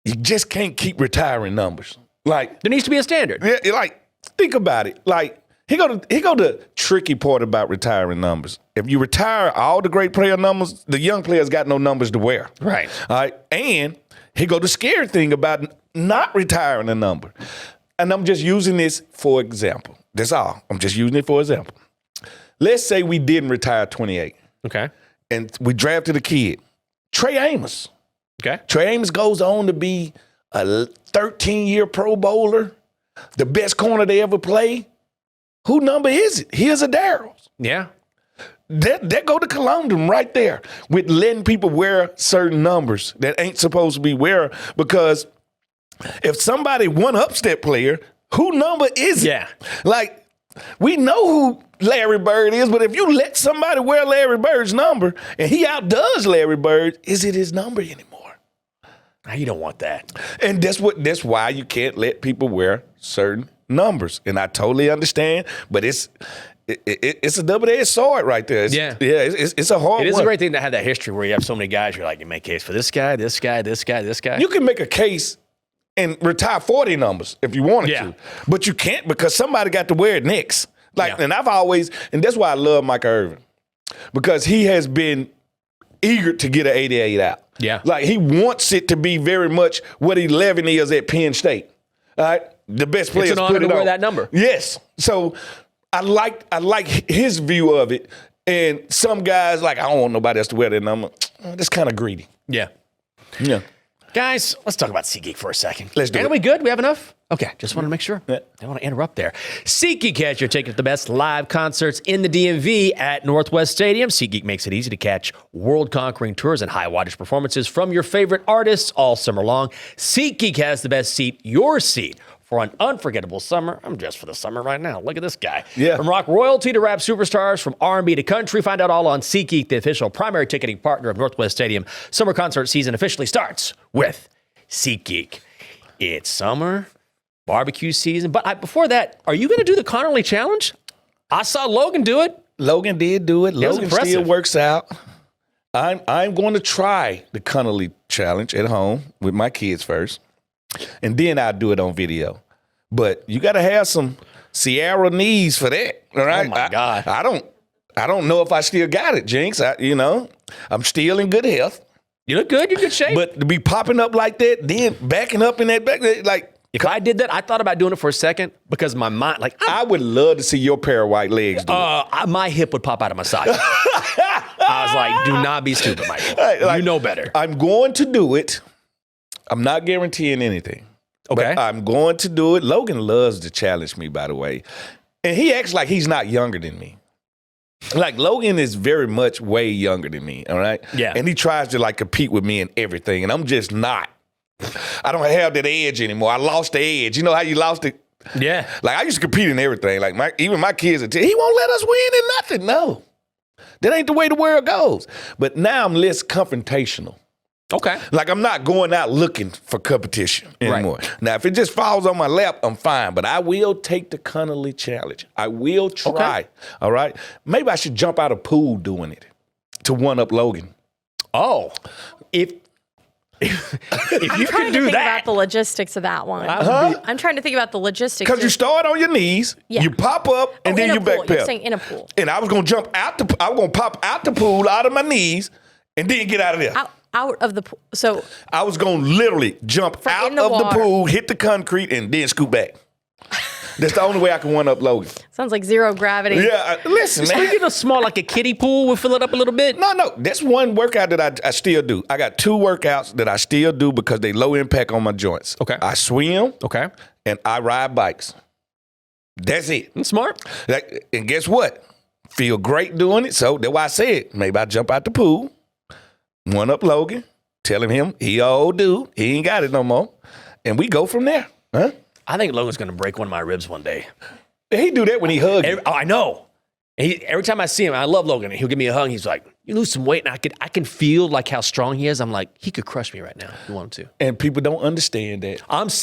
You just can't keep retiring numbers. Like, there needs to be a standard. Yeah, like, think about it. Like, here go the tricky part about retiring numbers. If you retire all the great player numbers, the young players got no numbers to wear. Right. All right. And here go the scary thing about not retiring a number. And I'm just using this for example. That's all. I'm just using it for example. Let's say we didn't retire 28. Okay. And we drafted a kid, Trey Amos. Okay. Trey Amos goes on to be a 13-year Pro Bowler, the best corner they ever played. Who number is it? Here's a Daryl's. Yeah. That go to Columdum right there with letting people wear certain numbers that ain't supposed to be wear, because if somebody one-ups that player, who number is it? Yeah. Like, we know who Larry Bird is, but if you let somebody wear Larry Bird's number and he outdoes Larry Bird, is it his number anymore? You don't want that. And that's why you can't let people wear certain numbers. And I totally understand, but it's a double-edged sword right there. It's a hard one. It is a great thing to have that history where you have so many guys. You're like, you make a case for this guy, this guy, this guy, this guy. You can make a case and retire 40 numbers if you wanted to, but you can't because somebody got to wear it next. And I've always, and that's why I love Michael Irvin, because he has been eager to get an 88 out. Yeah. Like, he wants it to be very much what 11 is at Penn State. All right? The best players it's an honor put it to wear on. that number. Yes. So I like his view of it. And some guys like, I don't want nobody else to wear that number. That's kind of greedy. Yeah. Yeah. Guys, let's talk about SeatGeek for a second. Let's do it. Are we good? We have enough? Okay, just want to make sure. Yeah. I don't want to interrupt there. SeatGeek has your ticket to the best live concerts in the DMV at Northwest Stadium. SeatGeek makes it easy to catch world-conquering tours and high-wattage performances from your favorite artists all summer long. SeatGeek has the best seat, your seat, for an unforgettable summer. I'm dressed for the summer right now. Look at this guy. Yeah. From rock royalty to rap superstars, from R&B to country, find out all on SeatGeek, the official primary ticketing partner of Northwest Stadium. Summer concert season officially starts with SeatGeek. It's summer, barbecue season. But before that, are you going to do the Conerly challenge? I saw Logan do it. Logan did do it. was Logan impressive. still works out. I'm going to try the Conerly challenge at home with my kids first, and then I'll do it on video. But you got to have some Sierra knees for that. All right. Oh my God. I don't know if I still got it, Jinx. I'm still in good health. You look good. You're in good shape. But to be popping up like that, then backing up in that back, like, if I did that, I thought about doing it for a second because my mind, I would love to see your pair of white legs do it. my hip would pop out of my socket. I was like, do not be stupid, Michael. Like, you know better. I'm going to do it. I'm not guaranteeing anything. Okay. But I'm going to do it. Logan loves to challenge me, by the way. And he acts like he's not younger than me. Like, Logan is very much way younger than me, all right? Yeah. And he tries to, like, compete with me in everything, and I'm just not. I don't have that edge anymore. I lost the edge. You know how you lost it? Yeah. Like, I used to compete in everything. Like, even my kids would tell, he won't let us win in nothing. No. That ain't the way the world goes. But now I'm less confrontational. Okay. Like, I'm not going out looking for competition anymore. Right. Now, if it just falls on my lap, I'm fine. But I will take the Conerly challenge. I will try. Okay. All right? Maybe I should jump out of pool doing it to one-up Logan. Oh. If you can do think that. about the logistics of that one. I'm trying to think about the logistics. Because you start on your knees, you pop up, and then you back You're pedal. saying in a pool. And I was going to I was going to pop out the pool, out of my knees, and then get out of there. Out of the pool. So I was going to literally jump out in the of the water. pool, hit the concrete, and then scoot back. That's the only way I can one up Logan. Sounds like zero gravity. Yeah, listen, So we man. get a small, like a kiddie pool. We'll fill it up a little bit. No. That's one workout that I still do. I got 2 workouts that I still do because they low impact on my joints. Okay. I swim Okay. and I ride bikes. That's it. That's smart. And guess what? Feel great doing it. So that's why I said maybe I jump out the pool, one up Logan, telling him he a old dude. He ain't got it no more. And we go from there. Huh? I think Logan's going to break one of my ribs one day. He do that when he hug you. I know. Every time I see him, I love Logan. He'll give me a hug. He's like, "You lose some weight," and I can feel like how strong he is. I'm like, he could crush me right now if he wanted to. And people don't understand that.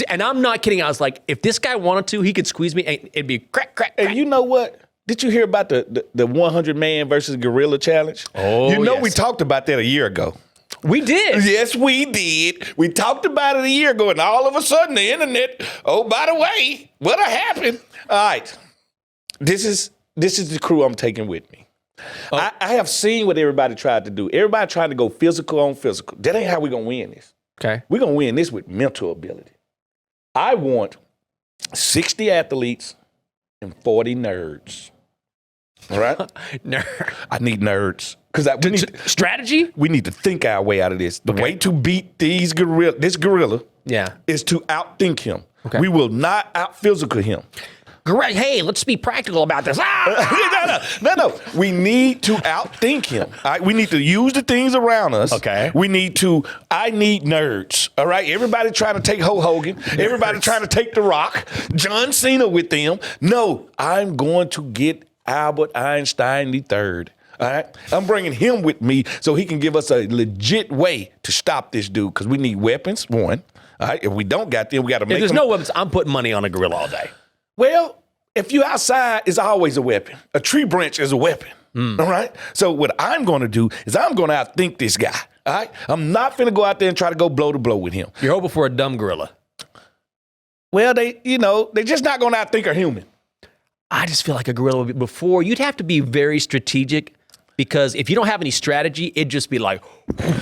And I'm not kidding. I was like, if this guy wanted to, he could squeeze me. And it'd be crack, crack, crack. And you know what? Did you hear about the 100 man versus gorilla challenge? Oh, you know yes. we talked about that a year ago. We did. Yes, we did. We talked about it a year ago, and all of a sudden the internet, oh, by the way, what happened? All right. This is the crew I'm taking with me. I have seen what everybody tried to do. Everybody tried to go physical on physical. That ain't how we're going to win this. Okay. We're going to win this with mental ability. I want 60 athletes and 40 nerds. All right? Nerd. I need nerds. Because Strategy? we need to think our way out of this. The way to beat this gorilla Yeah. is to outthink him. Okay. We will not out-physical him. Great. Hey, let's be practical about this. No. We need to outthink him. All right? We need to use the things around us. Okay. I need nerds. All right? Everybody trying to take Hulk Hogan. Everybody trying to take The Rock. John Cena with them. No, I'm going to get Albert Einstein III. All right? I'm bringing him with me so he can give us a legit way to stop this dude because we need weapons, one. All right? If we don't got them, we got to make If there's them. no weapons, I'm putting money on a gorilla all day. Well, if you outside, it's always a weapon. A tree branch is a weapon. All right? So what I'm going to do is I'm going to outthink this guy. All right? I'm not going to go out there and try to go blow to blow with him. You're hoping for a dumb gorilla. Well, they're just not going to outthink a human. I just feel like a gorilla would be, before, you'd have to be very strategic because if you don't have any strategy, it'd just be like,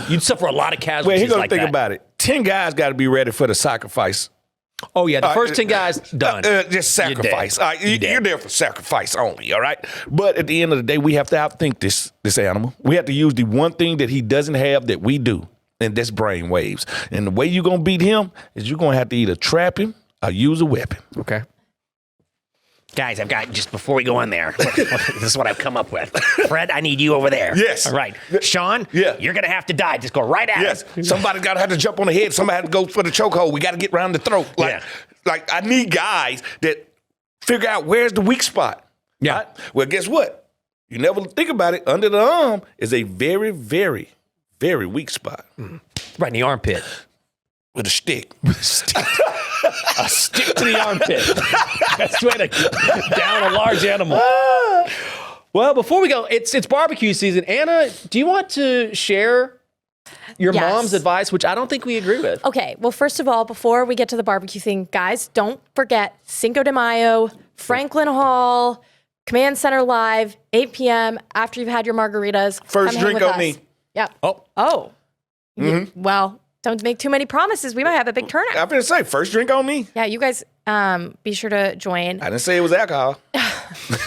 you'd suffer a lot of Well, casualties here's the like thing that. about it. 10 guys got to be ready for the sacrifice. Oh, yeah, the first 10 guys, done. Just sacrifice. You're All right, dead. you're there for sacrifice only, all right? But at the end of the day, we have to outthink this animal. We have to use the one thing that he doesn't have that we do, and that's brain waves. And the way you're going to beat him is you're going to have to either trap him or use a weapon. Okay. Guys, I've got, just before we go in there, this is what I've come up with. Fred, I need you over there. Yes. All right. Sean, Yeah. you're going to have to die. Just go right at Yes, him. somebody got to have to jump on the head. Somebody had to go for the chokehold. We got to get around the throat. Like I need guys that figure out where's the weak spot. Yeah. Right? Well, guess what? You never think about it. Under the arm is a very, very, very weak spot Right in the armpit. with a stick. A stick to the armpit. That's the way to down a large animal. Well, before we go, it's barbecue season. Anna, do you want to share your Yes. mom's advice, which I don't think we agree with? Okay, well, first of all, before we get to the barbecue thing, guys, don't forget Cinco de Mayo, Franklin Hall, Command Center Live, 8 p.m. after you've had your margaritas. First Come hang drink with on us. me. Yep. Oh. Well, don't make too many promises. We might have a big turnout. I'm finna say, first drink on me. Yeah, you guys be sure to join. I didn't say it was alcohol.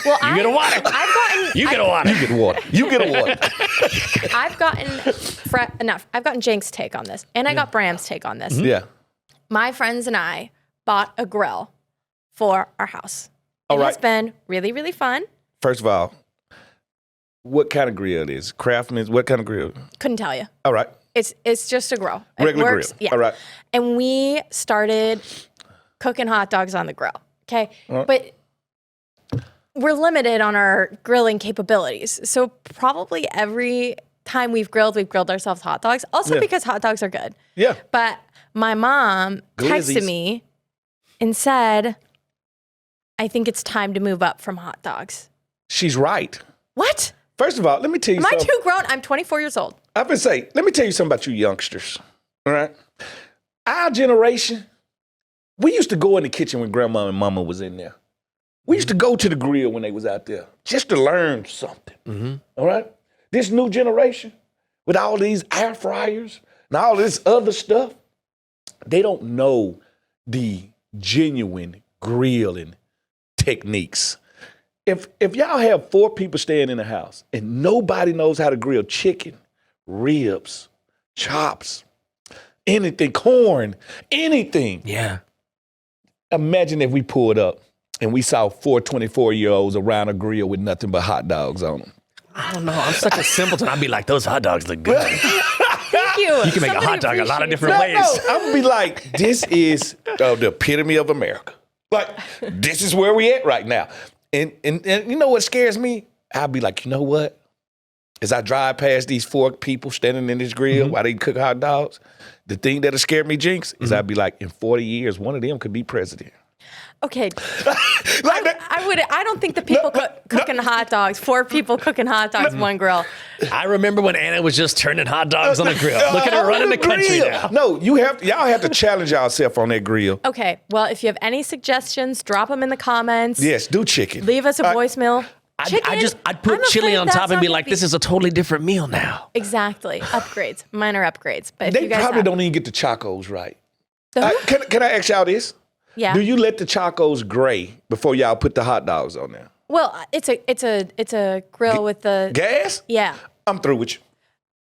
Well, You get a water. I've gotten You get a water. You get water. You get a water. I've gotten Jank's take on this, and I got Bram's take on this. Yeah. My friends and I bought a grill for our house. All It right. has been really, really fun. First of all, what kind of grill it is? Craftsman's, what kind of grill? Couldn't tell you. All right. It's just a grill. It Regular works. grill. Yeah. All right. And we started cooking hot dogs on the grill. Okay. But we're limited on our grilling capabilities. So probably every time we've grilled ourselves hot dogs. Also Yeah. because hot dogs are good. Yeah. But my mom texted Glizzies. me and said, I think it's time to move up from hot dogs. She's right. What? First of all, let me tell you Am I something. too grown? I'm 24 years old. I've been saying, let me tell you something about you youngsters. All right. Our generation, we used to go in the kitchen when grandma and mama was in there. We used to go to the grill when they was out there just to learn something. All right. This new generation, with all these air fryers and all this other stuff, they don't know the genuine grilling techniques. If y'all have 4 people staying in the house and nobody knows how to grill chicken, ribs, chops, anything, corn, anything. Yeah. Imagine if we pulled up and we saw 4 24-year-olds around a grill with nothing but hot dogs on them. I don't know. I'm such a simpleton. I'd be like, those hot dogs look good. Thank you. You can make a hot dog a lot of different ways. No, I'm gonna be like, this is the epitome of America. Like, this is where we at right now. And you know what scares me? I'll be like, you know what? As I drive past these 4 people standing in this grill while they cook hot dogs, the thing that'll scare me, Jinx, is I'd be like, in 40 years, one of them could be president. Okay. I don't think the people cooking hot dogs, 4 people cooking hot dogs, 1 grill. I remember when Anna was just turning hot dogs on the grill. Look at her running the country now. No, y'all have to challenge yourself on that grill. Okay. Well, if you have any suggestions, drop them in the comments. Yes, do chicken. Leave us a voicemail. I'd put chili on top and be like, this is a totally different meal now. Exactly. Upgrades. Minor upgrades. But if They you guys probably don't even get the Chacos right. The who? Can I ask y'all this? Yeah. Do you let the Chacos gray before y'all put the hot dogs on there? Well, it's a grill with the Gas? Yeah. I'm through with you.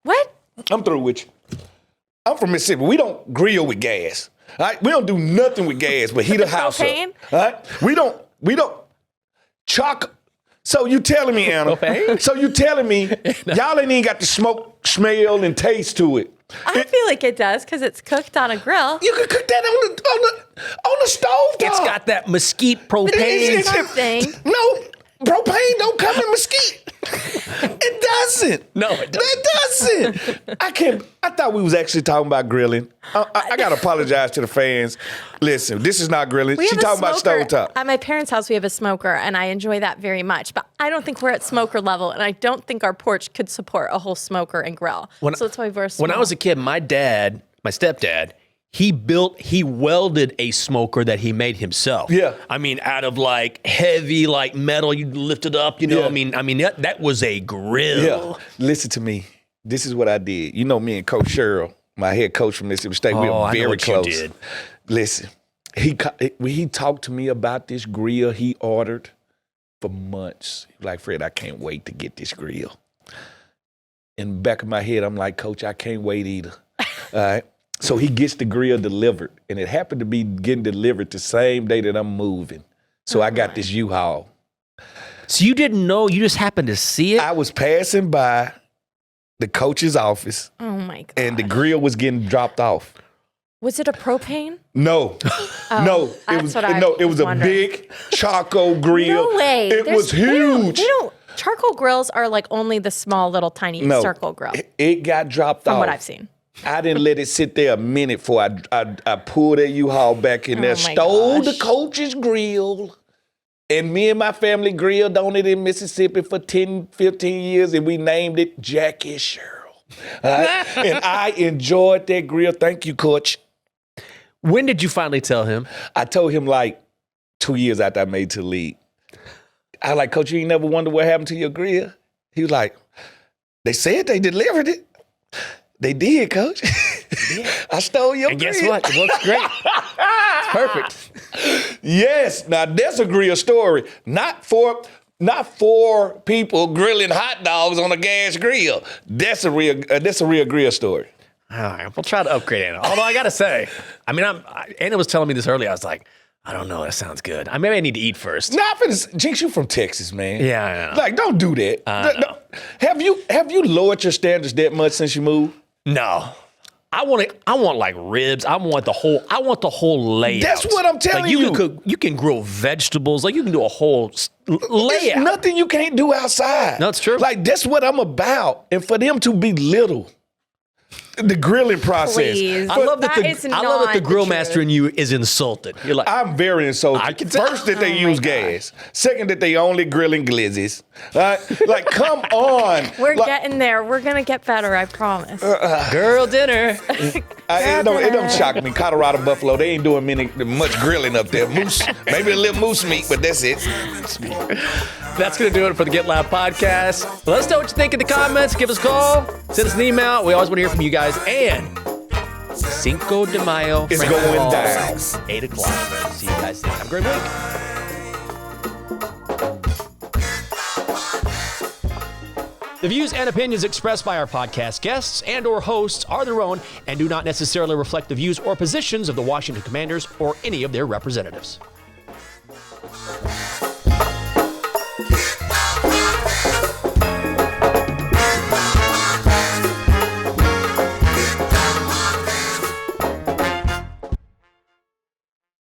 What? I'm through with you. I'm from Mississippi. We don't grill with gas. All right? We don't do nothing with gas but heat a house propane? up. All right? We don't. So you telling me, Anna? Propane? So you telling me y'all ain't even got the smoke, smell, and taste to it? I feel like it does because it's cooked on a grill. You can cook that on the stove, dog. It's got that mesquite propane. It's something. No, propane don't come in mesquite. It doesn't. No, it doesn't. It doesn't. I thought we was actually talking about grilling. I gotta apologize to the fans. Listen, this is not grilling. We She have a talking about smoker. stovetop. At my parents' house, we have a smoker, and I enjoy that very much. But I don't think we're at smoker level, and I don't think our porch could support a whole smoker and grill. So that's why we're small. When I was a kid, my stepdad, he welded a smoker that he made himself. Yeah. I mean, out of like heavy like metal, you lift it up, you know. Yeah. I mean that was a grill. Yeah. Listen to me. This is what I did. You know me and Coach Sherrill, my head coach from Mississippi State, we are I know very what close. you did. Listen, he talked to me about this grill he ordered for months. He was like, Fred, I can't wait to get this grill. In the back of my head, I'm like, Coach, I can't wait either. All right. So he gets the grill delivered, and it happened to be getting delivered the same day that I'm moving. So I got this U-Haul. So you didn't know, you just happened to see it? I was passing by the coach's office, Oh my god! and the grill was getting dropped off. Was it a propane? No, no, that's what I it was was a wondering. big charcoal grill. No way! It was They huge. don't. Charcoal grills are like only the small little tiny No, circle grill. It got dropped From off. what I've seen. I didn't let it sit there a minute before I pulled that U-Haul back in there, Oh my stole gosh. the coach's grill, and me and my family grilled on it in Mississippi for 10, 15 years, and we named it Jackie Sherrill. And I enjoyed that grill. Thank you, Coach. When did you finally tell him? I told him like 2 years after I made it to the league. I was like, Coach, you ain't never wonder what happened to your grill? He was like, they said they delivered it. They did, Coach. I stole your And grill. guess what? It looks great. It's perfect. Yes. Now, that's a grill story. Not for people grilling hot dogs on a gas grill. That's a real grill story. All right, we'll try to upgrade Anna. Although I got to say, I mean, Anna was telling me this earlier. I was like, I don't know. That sounds good. Maybe I need to eat first. Nah, Jinx, you from Texas, man. Yeah, I know. Like, don't do that. No. Have you lowered your standards that much since you moved? No. I want like ribs. I want the whole layout. That's what I'm telling like you can grill vegetables. Like you can do a whole There's layout. nothing you can't do outside. No, it's true. Like, that's what I'm about. And for them to belittle the grilling process. Please. I love that is the not grill the master truth. in you is insulted. You're like, I'm very insulted. I can tell. First, that they Oh my use gas. Second, that they only grilling glizzies. Like, come on. We're Like, getting there. We're gonna get better. I promise. girl dinner. it don't shock me. Colorado buffalo, they ain't doing much grilling up there. Moose, maybe a little moose meat, but that's it. That's going to do it for the Get Loud podcast. Let us know what you think in the comments. Give us a call. Send us an email. We always want to hear from you guys. And Cinco de Mayo. It's Frank going Paul, down. 8 o'clock. See you guys then. Have a great week. The views and opinions expressed by our podcast guests and or hosts are their own and do not necessarily reflect the views or positions of the Washington Commanders or any of their representatives.